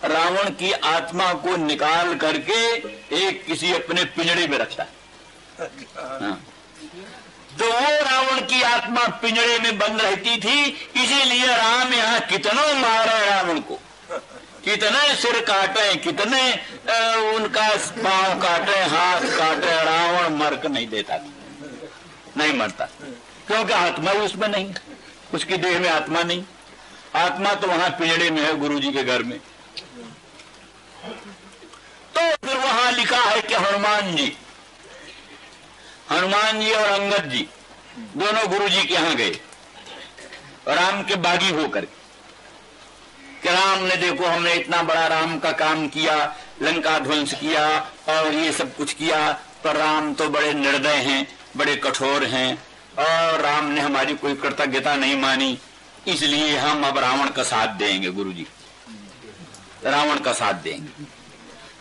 [SPEAKER 1] रावण की आत्मा को निकाल करके एक किसी अपने पिंजड़े में रखता है। तो वो रावण की आत्मा पिंजड़े में बंद रहती थी, इसीलिए राम यहाँ कितना मारे रावण को, कितने सिर काटे, कितने उनका पांव काटे, हाथ काटे, रावण मर नहीं देता था, नहीं मरता, क्योंकि आत्मा ही उसमें नहीं, उसकी देह में आत्मा नहीं। आत्मा तो वहां पिंजड़े में है, गुरुजी के घर में। तो फिर वहां लिखा है कि हनुमान जी और अंगद जी दोनों गुरुजी के यहां गए, राम के बागी होकर कि राम ने, देखो हमने इतना बड़ा राम का काम किया, लंका ध्वंस किया और ये सब कुछ किया, पर राम तो बड़े निर्दय हैं, बड़े कठोर हैं, और राम ने हमारी कोई कृतज्ञता नहीं मानी, इसलिए हम अब रावण का साथ देंगे। गुरुजी रावण का साथ देंगे,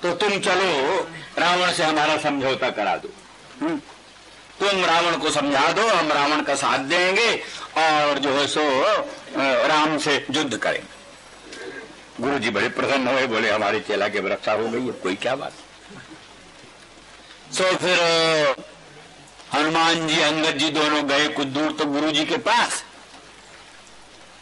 [SPEAKER 1] तो तुम चलो रावण से हमारा समझौता करा दो, तुम रावण को समझा दो, हम रावण का साथ देंगे और जो है सो राम से युद्ध करेंगे। गुरुजी बड़े प्रसन्न हुए, बोले हमारे चेला की रक्षा हो गई, अब कोई क्या बात। सो फिर हनुमान जी अंगद जी दोनों गए कुछ दूर तो गुरुजी के पास।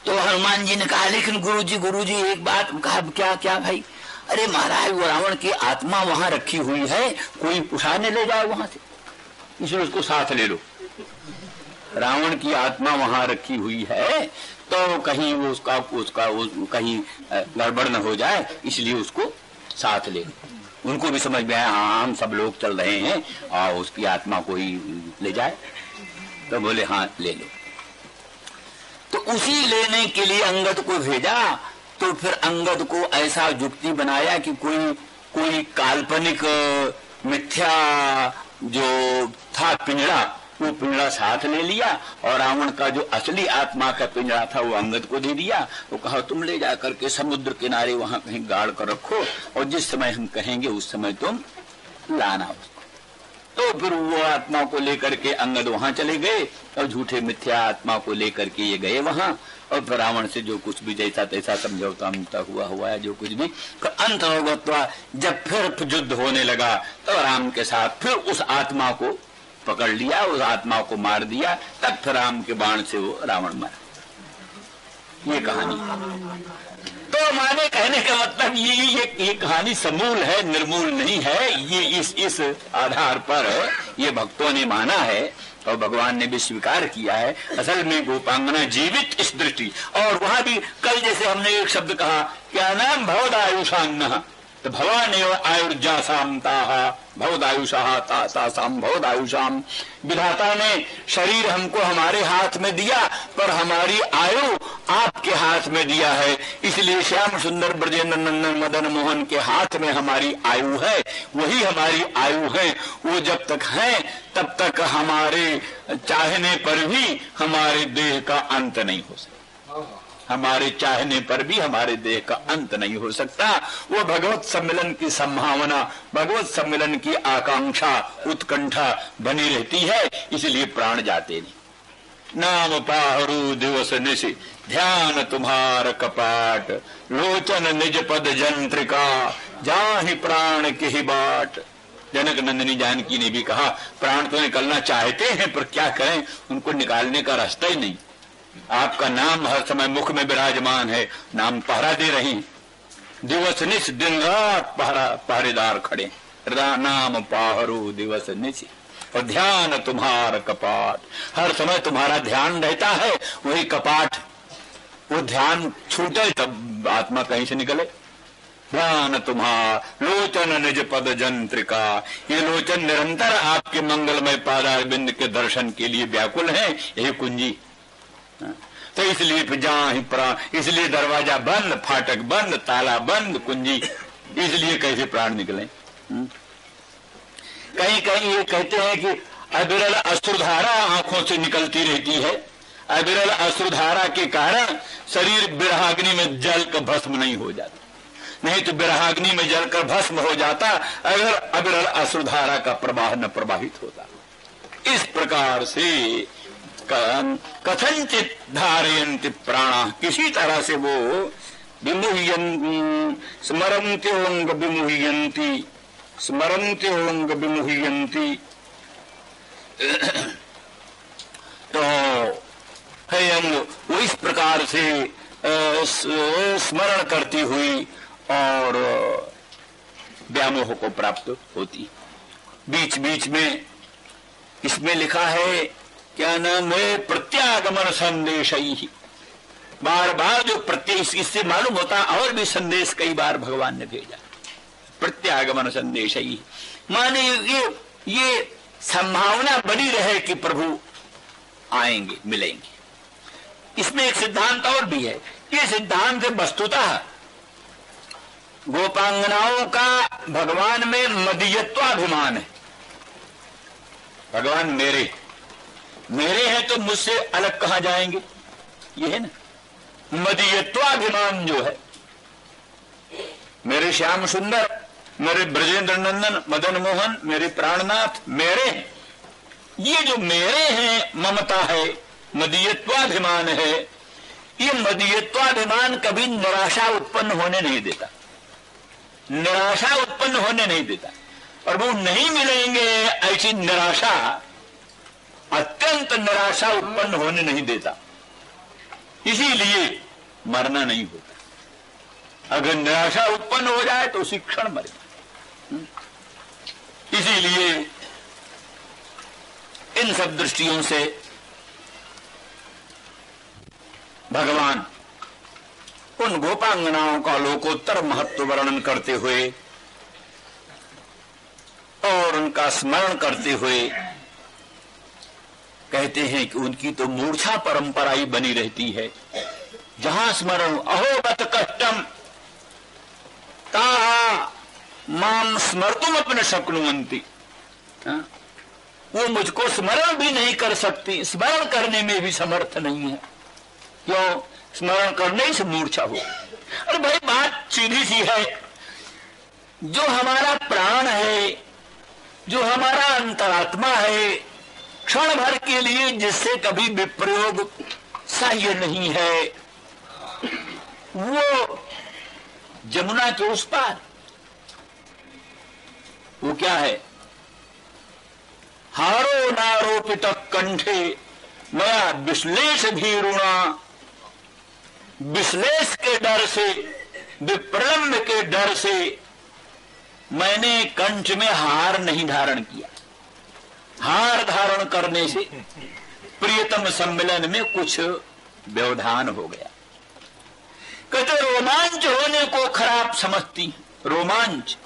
[SPEAKER 1] तो हनुमान जी ने कहा, लेकिन गुरुजी एक बात कहा, क्या भाई? अरे महाराज, वो रावण की आत्मा वहां रखी हुई है, कोई उठाने ले जाए वहां से, इसलिए उसको साथ ले लो। रावण की आत्मा वहां रखी हुई है तो कहीं वो उसका कहीं गड़बड़ न हो जाए, इसलिए उसको साथ ले लो। उनको भी समझ में आया, हाँ हम सब लोग चल रहे हैं और उसकी आत्मा को ही ले जाए। तो बोले हाँ ले लो। तो उसी लेने के लिए अंगद को भेजा। तो फिर अंगद को ऐसा युक्ति बनाया कि कोई काल्पनिक मिथ्या जो था पिंजड़ा, वो पिंजड़ा साथ ले लिया और रावण का जो असली आत्मा का पिंजड़ा था वो अंगद को दे दिया। तो कहा तुम ले जा करके समुद्र किनारे वहां कहीं गाड़ कर रखो और जिस समय हम कहेंगे उस समय तुम लाना उसको। तो फिर वो आत्मा को लेकर के अंगद वहां चले गए और झूठे मिथ्या आत्मा को लेकर के ये गए वहां, और फिर रावण से जो कुछ भी जैसा तैसा समझौता हुआ है जो कुछ भी, तो अंत होगा जब फिर युद्ध होने लगा तो राम के साथ फिर उस आत्मा को पकड़ लिया, उस आत्मा को मार दिया, तब फिर राम के बाण से वो रावण मरा। ये कहानी। तो माने कहने का मतलब ये कहानी समूल है, निर्मूल नहीं है। ये इस आधार पर ये भक्तों ने माना है और भगवान ने भी स्वीकार किया है। असल में गोपांगना जीवित इस दृष्टि, और वहां भी कल जैसे हमने एक शब्द कहा, क्या नाम भवदायुषान्न, तो भवान एवं आयुर्जासाम ताहा भवदायुषा तासाम भवदायुषाम। विधाता ने शरीर हमको हमारे हाथ में दिया, पर हमारी आयु आपके हाथ में दिया है। इसलिए श्याम सुंदर ब्रजेंद्र नंदन मदन मोहन के हाथ में हमारी आयु है, वही हमारी आयु है। वो जब तक है तब तक हमारे चाहने पर भी हमारे देह का अंत नहीं हो सकता। हमारे चाहने पर भी हमारे देह का अंत नहीं हो सकता। वो भगवत सम्मिलन की संभावना, भगवत सम्मिलन की आकांक्षा, उत्कंठा बनी रहती है, इसलिए प्राण जाते नहीं। नाम पाहरू दिवस निशि ध्यान तुम्हार कपाट, लोचन निज पद जंत्रिका जाहि प्राण की बाट। जनक नंदिनी जानकी ने भी कहा, प्राण तो निकलना चाहते हैं पर क्या करें, उनको निकालने का रास्ता ही नहीं। आपका नाम हर समय मुख में विराजमान है, नाम पहरा दे रही, दिवस निश दिन रात पहरेदार खड़े। नाम पाहरू दिवस निश और ध्यान तुम्हार कपाट, हर समय तुम्हारा ध्यान रहता है, वही कपाट। वो ध्यान छूटे तब आत्मा कहीं से निकले। ध्यान तुम्हार लोचन निज पद जंत्रिका, ये लोचन निरंतर आपके मंगलमय पादारविंद के दर्शन के लिए व्याकुल है, यही कुंजी। तो इसलिए दरवाजा बंद, फाटक बंद, ताला बंद, कुंजी, इसलिए कैसे प्राण निकले। कहीं कहीं ये कहते हैं कि अविरल अश्रुधारा आंखों से निकलती रहती है। अविरल अश्रुधारा के कारण शरीर विरहाग्नि में जलकर भस्म नहीं हो जाता, नहीं तो विरहाग्नि में जलकर भस्म हो जाता अगर अविरल अश्रुधारा का प्रवाह न प्रवाहित होता। इस प्रकार से कथनचित धारयन्ति प्राणा, किसी तरह से वो स्मरन्त्योंग विमुह्यन्ति, स्मरन्त्योंग विमुह्यन्ति। तो है अंग वो इस प्रकार से स्मरण करती हुई और व्यामोह को प्राप्त होती। बीच बीच में इसमें लिखा है, क्या नाम है, प्रत्यागमन संदेश ही। बार बार जो प्रत्यय, इससे मालूम होता और भी संदेश कई बार भगवान ने भेजा। प्रत्यागमन संदेश ही माने ये संभावना बनी रहे कि प्रभु आएंगे, मिलेंगे। इसमें एक सिद्धांत और भी है। ये सिद्धांत वस्तुतः गोपांगनाओं का भगवान में मदीयत्वाभिमान है। भगवान मेरे हैं तो मुझसे अलग कहां जाएंगे, ये है ना मदीयत्वाभिमान जो है। मेरे श्याम सुंदर, मेरे ब्रजेंद्र नंदन मदन मोहन, मेरे प्राणनाथ मेरे हैं। ये जो मेरे हैं ममता है, मदीयत्वाभिमान है। ये मदीयत्वाभिमान कभी निराशा उत्पन्न होने नहीं देता, निराशा उत्पन्न होने नहीं देता। और वो नहीं मिलेंगे ऐसी निराशा, अत्यंत निराशा उत्पन्न होने नहीं देता। इसीलिए मरना नहीं होता। अगर निराशा उत्पन्न हो जाए तो उसी क्षण मरे। इसीलिए इन सब दृष्टियों से भगवान उन गोपांगनाओं का लोकोत्तर महत्व वर्णन करते हुए और उनका स्मरण करते हुए कहते हैं कि उनकी तो मूर्छा परंपरा ही बनी रहती है। जहां स्मरण अहो बत कष्टम ताहा माम स्मर्तुम अपने शक्नुवंती, वो मुझको स्मरण भी नहीं कर सकती, स्मरण करने में भी समर्थ नहीं है। क्यों? स्मरण करने से मूर्छा हो। अरे भाई बात सीधी सी है, जो हमारा प्राण है, जो हमारा अंतरात्मा है, क्षण भर के लिए जिससे कभी विप्रयोग सह्य नहीं है, वो जमुना के उस पार, वो क्या है? हारो नारोपित कंठे मया विश्लेष भीरुणा, विश्लेष के डर से, विप्रलंब के डर से मैंने कंठ में हार नहीं धारण किया। हार धारण करने से प्रियतम सम्मेलन में कुछ व्यवधान हो गया। कहते रोमांच होने को खराब समझती, रोमांच,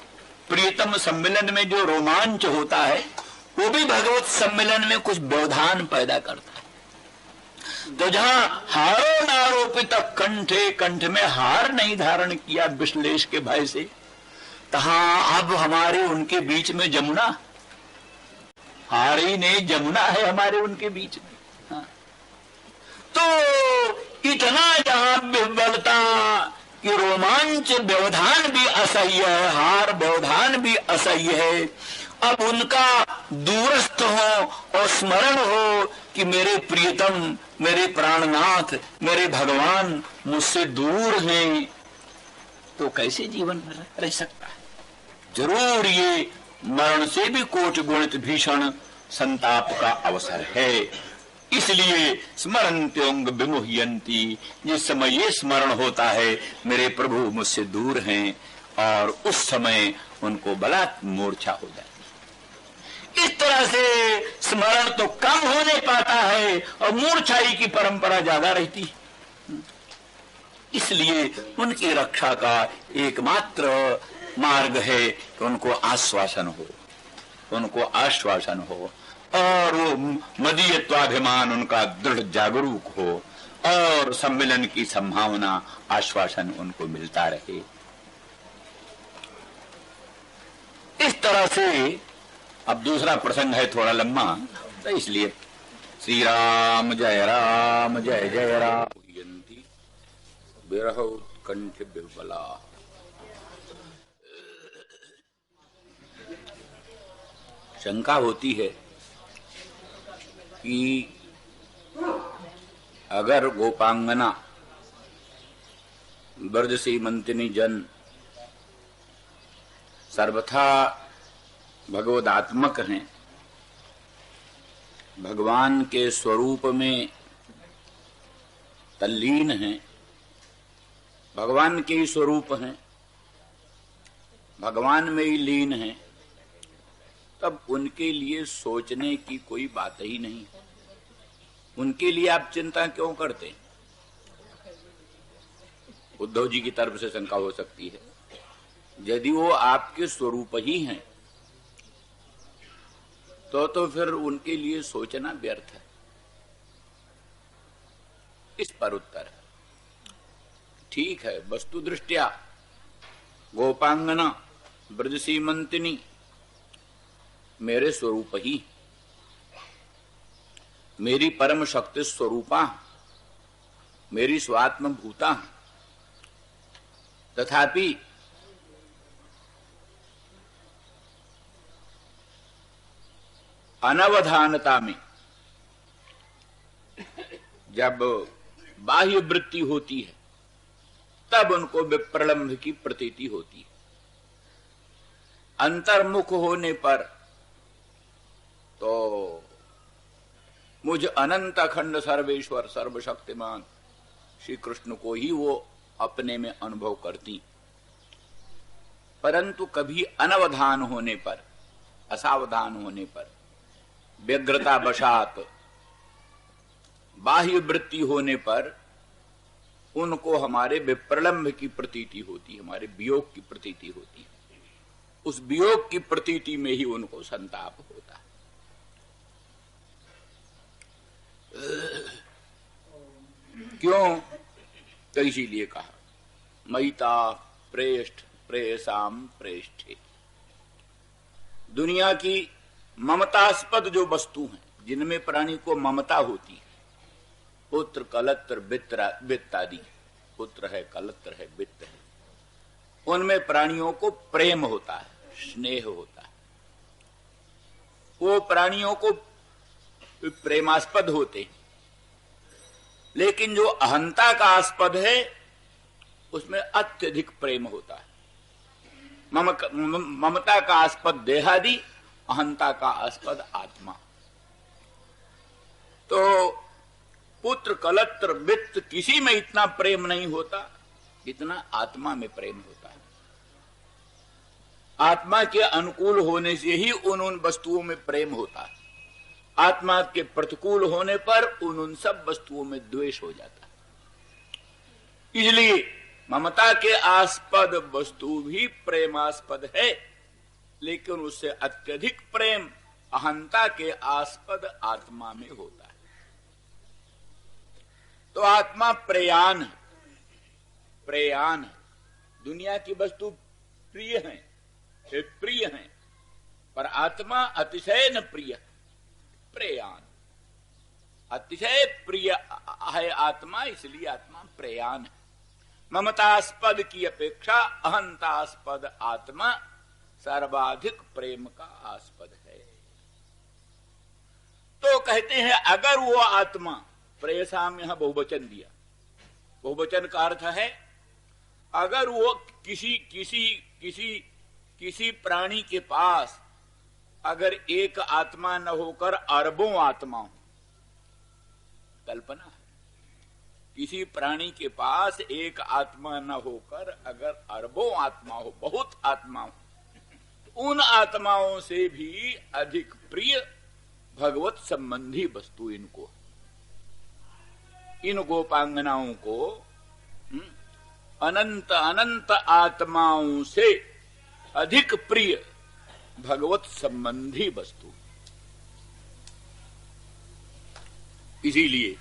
[SPEAKER 1] प्रियतम सम्मेलन में जो रोमांच होता है वो भी भगवत सम्मेलन में कुछ व्यवधान पैदा करता है। तो जहां हारो नारोपित कंठे, कंठ में हार नहीं धारण किया विश्लेष के भय से, तहां अब हमारे उनके बीच में जमुना, हार ही नहीं जमुना है हमारे उनके बीच में। हाँ। तो इतना जहां विह्वलता कि रोमांच व्यवधान भी असह्य है, हार व्यवधान भी असह्य है, अब उनका दूरस्थ हो और स्मरण हो कि मेरे प्रियतम, मेरे प्राणनाथ, मेरे भगवान मुझसे दूर हैं, तो कैसे जीवन रह सकता है? जरूर ये मरण से भी कोटि गुणित भीषण संताप का अवसर है। इसलिए स्मरन्त्योंग विमुह्यन्ति, जिस समय ये स्मरण होता है मेरे प्रभु मुझसे दूर हैं, और उस समय उनको बलात् मूर्छा हो जाती है। इस तरह से स्मरण तो कम होने पाता है और मूर्छाई की परंपरा ज्यादा रहती है। इसलिए उनकी रक्षा का एकमात्र मार्ग है कि उनको आश्वासन हो, उनको आश्वासन हो, और वो मदीयत्वाभिमान उनका दृढ़ जागरूक हो, और सम्मेलन की संभावना, आश्वासन उनको मिलता रहे। इस तरह से अब दूसरा प्रसंग है थोड़ा लंबा, तो इसलिए श्री राम जय राम जय जय राम बिरह उत्कंठ बिह्वला। शंका होती है कि अगर गोपांगना ब्रज सीमंतिनी जन सर्वथा भगवदात्मक हैं, भगवान के स्वरूप में तल्लीन हैं, भगवान के ही स्वरूप हैं, भगवान में ही लीन हैं, तब उनके लिए सोचने की कोई बात ही नहीं। उनके लिए आप चिंता क्यों करते हैं? उद्धव जी की तरफ से शंका हो सकती है, यदि वो आपके स्वरूप ही हैं तो फिर उनके लिए सोचना व्यर्थ है। इस पर उत्तर है, ठीक है, वस्तु दृष्टिया गोपांगना ब्रज सीमंतिनी मेरे स्वरूप ही, मेरी परम शक्ति स्वरूपा, मेरी स्वात्म भूता, तथापि अनवधानता में जब बाह्य वृत्ति होती है तब उनको विप्रलंभ की प्रतीति होती है। अंतर्मुख होने पर तो मुझ अनंत अखंड सर्वेश्वर सर्वशक्तिमान श्री कृष्ण को ही वो अपने में अनुभव करती, परंतु कभी अनवधान होने पर, असावधान होने पर, व्यग्रता वशात, बाह्य वृत्ति होने पर उनको हमारे विप्रलंभ की प्रतीति होती, हमारे वियोग की प्रतीति होती। उस वियोग की प्रतीति में ही उनको संताप होता है। क्यों? तो इसीलिए कहा मयिता प्रेष्ठ प्रेयसाम प्रेष्ठे। दुनिया की ममतास्पद जो वस्तु हैं, जिनमें प्राणी को ममता होती है, पुत्र कलत्र वित्त आदि, पुत्र है, कलत्र है, वित्त है, उनमें प्राणियों को प्रेम होता है, स्नेह होता है, वो प्राणियों को प्रेमास्पद होते हैं। लेकिन जो अहंता का आस्पद है उसमें अत्यधिक प्रेम होता है। ममता का आस्पद देहादि, अहंता का आस्पद आत्मा। तो पुत्र कलत्र वित्त किसी में इतना प्रेम नहीं होता जितना आत्मा में प्रेम होता है। आत्मा के अनुकूल होने से ही उन वस्तुओं में प्रेम होता है, आत्मा के प्रतिकूल होने पर उन सब वस्तुओं में द्वेष हो जाता है। इसलिए ममता के आस्पद वस्तु भी प्रेमास्पद है, लेकिन उससे अत्यधिक प्रेम अहंता के आस्पद आत्मा में होता है। तो आत्मा प्रेयान है, प्रेयान है। दुनिया की वस्तु प्रिय है, प्रिय है, पर आत्मा अतिशय न प्रिय, प्रेयान। अतिशय प्रिय है आत्मा, इसलिए आत्मा प्रेयान है। ममतास्पद की अपेक्षा अहंतास्पद आत्मा सर्वाधिक प्रेम का आस्पद है। तो कहते हैं अगर वो आत्मा, प्रेयसाम यहां बहुवचन दिया, बहुवचन का अर्थ है अगर वो किसी प्राणी के पास अगर एक आत्मा न होकर अरबों आत्मा हो, कल्पना है, किसी प्राणी के पास एक आत्मा न होकर अगर अरबों आत्मा हो, बहुत आत्मा हो, तो उन आत्माओं से भी अधिक प्रिय भगवत संबंधी वस्तु इनको, इन गोपांगनाओं को अनंत अनंत आत्माओं से अधिक प्रिय भगवत संबंधी वस्तु। इसीलिए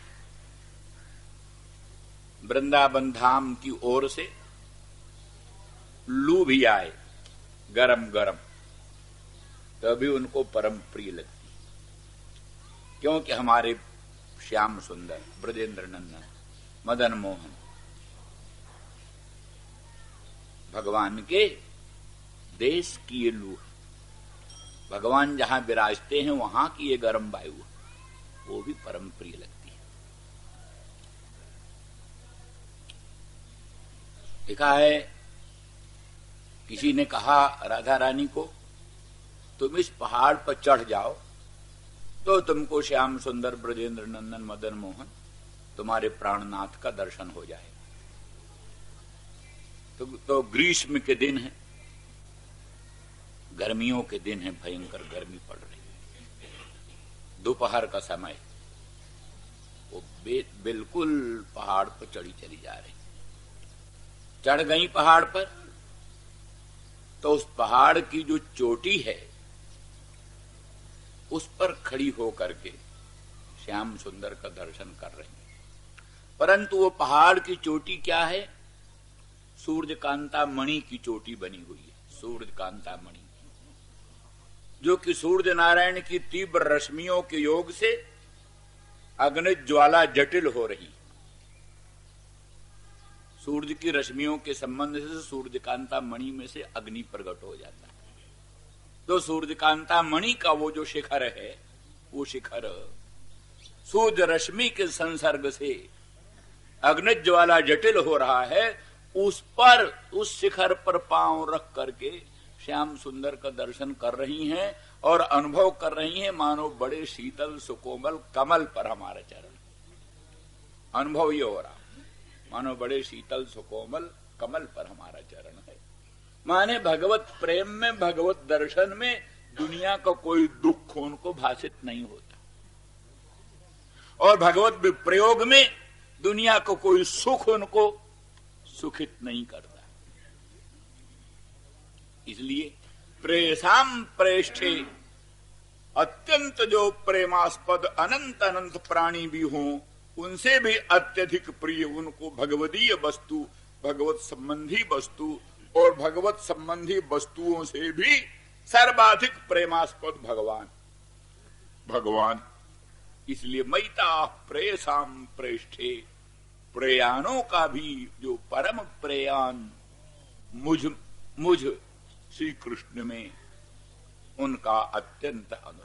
[SPEAKER 1] वृंदावन धाम की ओर से लू भी आए गरम गरम, तभी उनको परम प्रिय लगती, क्योंकि हमारे श्याम सुंदर ब्रजेंद्र नंदन मदन मोहन भगवान के देश की ये लू, भगवान जहां विराजते हैं वहां की ये गर्म वायु, वो भी परम प्रिय लगती है। लिखा है किसी ने कहा राधा रानी को, तुम इस पहाड़ पर चढ़ जाओ तो तुमको श्याम सुंदर ब्रजेंद्र नंदन मदन मोहन तुम्हारे प्राणनाथ का दर्शन हो जाएगा। तो ग्रीष्म के दिन है, गर्मियों के दिन है, भयंकर गर्मी पड़ रही है, दोपहर का समय, वो बिल्कुल पहाड़ पर चली जा रही, चढ़ गई पहाड़ पर, तो उस पहाड़ की जो चोटी है उस पर खड़ी होकर के श्याम सुंदर का दर्शन कर रही है। परंतु वो पहाड़ की चोटी क्या है? सूर्यकांता मणि की चोटी बनी हुई है, सूर्यकांता मणि, जो कि सूर्य नारायण की तीव्र रश्मियों के योग से अग्नि ज्वाला जटिल हो रही। सूर्य की रश्मियों के संबंध से सूर्यकांता मणि में से अग्नि प्रकट हो जाता है। तो सूर्यकांता मणि का वो जो शिखर है, वो शिखर सूर्य रश्मि के संसर्ग से अग्नि ज्वाला जटिल हो रहा है, उस पर, उस शिखर पर पांव रख करके श्याम सुंदर का दर्शन कर रही हैं और अनुभव कर रही हैं मानो बड़े शीतल सुकोमल कमल पर हमारा चरण। अनुभव ये हो रहा मानो बड़े शीतल सुकोमल कमल पर हमारा चरण है। माने भगवत प्रेम में, भगवत दर्शन में दुनिया का कोई दुख उनको भाषित नहीं होता, और भगवत प्रयोग में दुनिया को कोई सुख उनको सुखित नहीं करता। इसलिए प्रेयसाम प्रेष्ठे, अत्यंत जो प्रेमास्पद अनंत अनंत प्राणी भी हों, उनसे भी अत्यधिक प्रिय उनको भगवदीय वस्तु, भगवत संबंधी वस्तु, और भगवत संबंधी वस्तुओं से भी सर्वाधिक प्रेमास्पद भगवान। इसलिए मैता प्रेयसाम प्रेष्ठे, प्रेयानों का भी जो परम प्रेयान मुझ श्री कृष्ण में, उनका अत्यंत अनुराग।